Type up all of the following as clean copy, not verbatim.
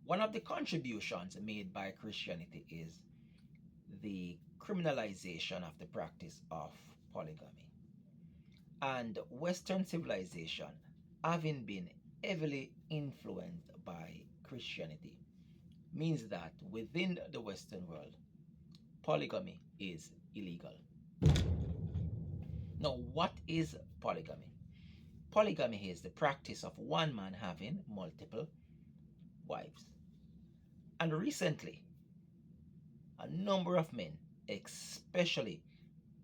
One of the contributions made by Christianity is the criminalization of the practice of polygamy. And Western civilization, having been heavily influenced by Christianity, means that within the Western world, polygamy is illegal. Now, what is polygamy? Polygamy is the practice of one man having multiple wives. And recently, a number of men, especially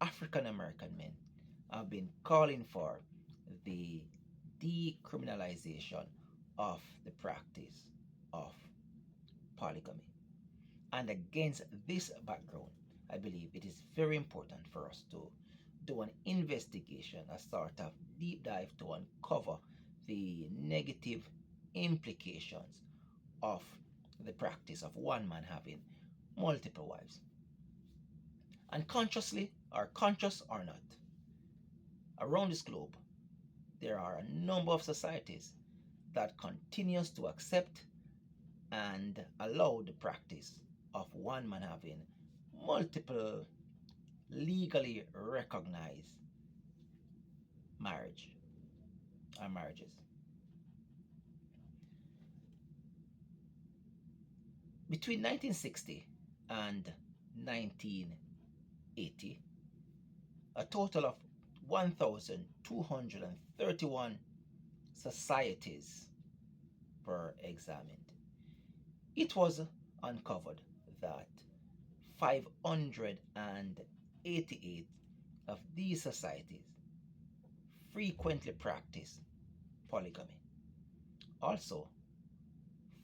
African American men, have been calling for the decriminalization of the practice of polygamy. And against this background, I believe it is very important for us to do an investigation, a sort of deep dive to uncover the negative implications of the practice of one man having multiple wives. And consciously or conscious or not, around this globe, there are a number of societies that continues to accept and allow the practice of one man having multiple legally recognized marriage or marriages. Between 1960 and 1980, a total of 1,231 societies were examined. It was uncovered that 588 of these societies frequently practice polygamy. Also,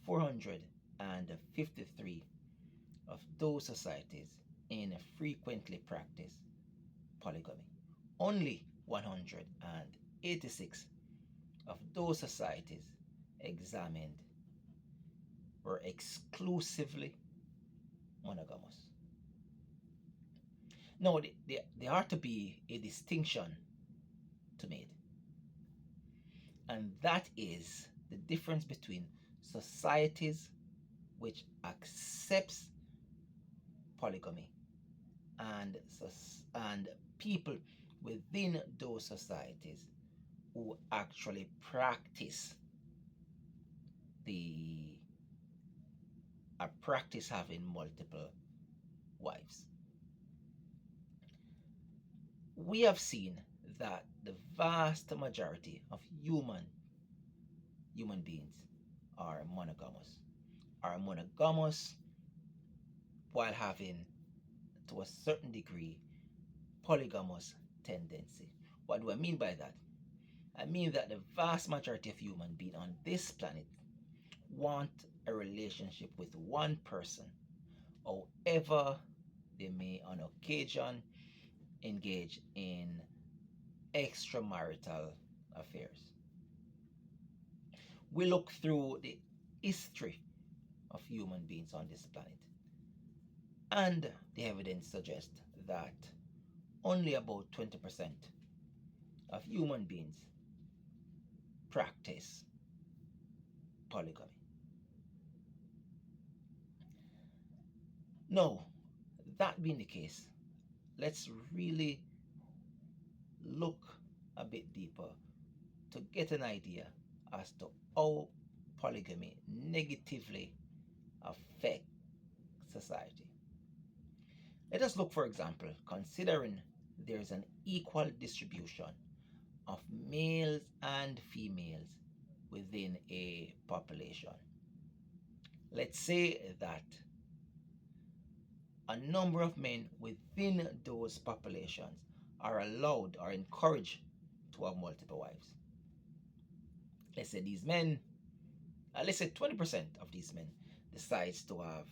453 of those societies infrequently practice polygamy. Only 186 of those societies examined were exclusively monogamous. Now, there ought to be a distinction to made, and that is the difference between societies which accepts polygamy and people within those societies who actually practice having multiple wives. We have seen that the vast majority of human beings are monogamous while having, to a certain degree, polygamous tendency. What do I mean by that? I mean that the vast majority of human beings on this planet want a relationship with one person, however they may on occasion engage in extramarital affairs. We look through the history of human beings on this planet, and the evidence suggests that only about 20% of human beings practice polygamy. Now, that being the case, let's really look a bit deeper to get an idea as to how polygamy negatively affects society. Let us look, for example, considering there is an equal distribution of males and females within a population. Let's say that a number of men within those populations are allowed or encouraged to have multiple wives. Let's say these men, let's say 20% of these men decides to have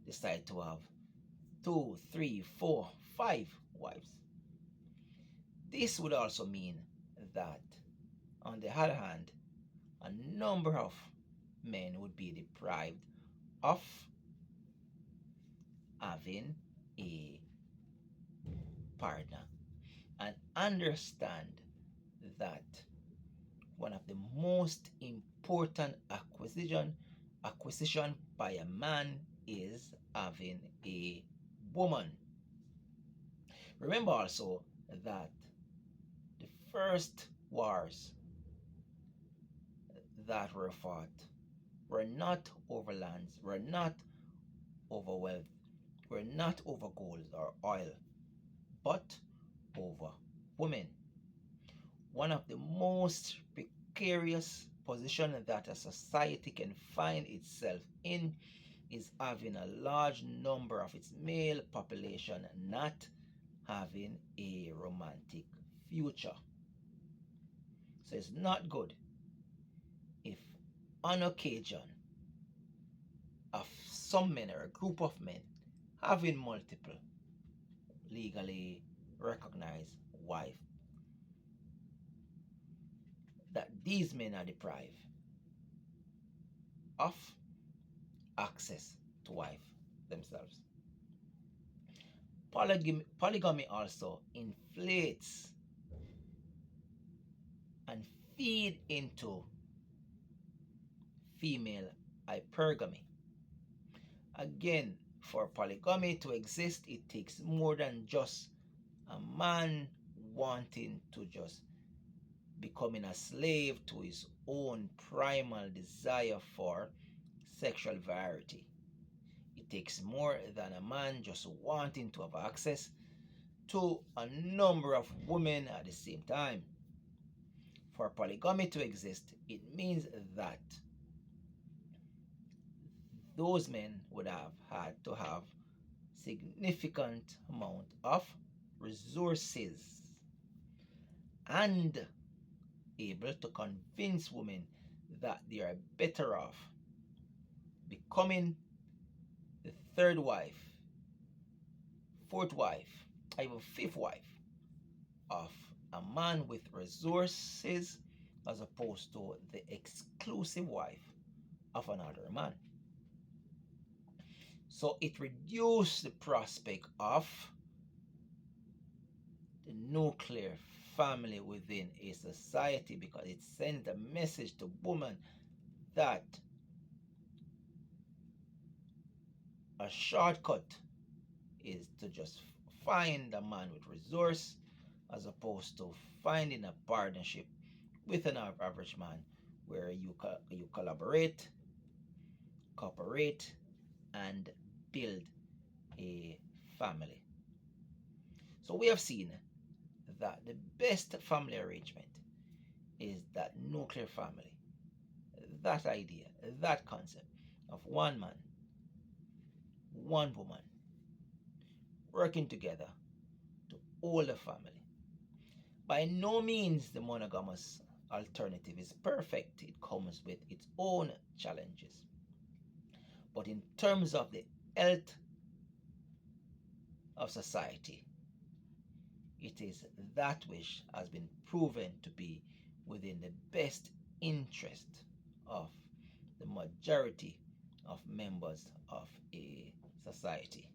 decide to have 2, 3, 4, 5 wives. This would also mean that, on the other hand, a number of men would be deprived of having a partner, and understand that one of the most important acquisition by a man is having a woman. Remember also that the first wars that were fought were not over lands, were not over wealth, were not over gold or oil, but over women. One of the most precarious positions that a society can find itself in is having a large number of its male population not having a romantic future. So it's not good if on occasion of some men or a group of men having multiple legally recognized wives, that these men are deprived of access to wife themselves. Polygamy also inflates and feed into female hypergamy. Again, for polygamy to exist, it takes more than just a man wanting to just becoming a slave to his own primal desire for sexual variety. It takes more than a man just wanting to have access to a number of women at the same time. For polygamy to exist, it means that those men would have had to have significant amount of resources and able to convince women that they are better off becoming the third wife, fourth wife, even fifth wife of a man with resources as opposed to the exclusive wife of another man. So it reduced the prospect of the nuclear family within a society, because it sends a message to women that a shortcut is to just find a man with resource as opposed to finding a partnership with an average man where you collaborate, cooperate, and build a family. So we have seen that the best family arrangement is that nuclear family, that idea, that concept of one man, one woman working together to hold a family. By no means the monogamous alternative is perfect. It comes with its own challenges. But in terms of the health of society, it is that which has been proven to be within the best interest of the majority of members of a society.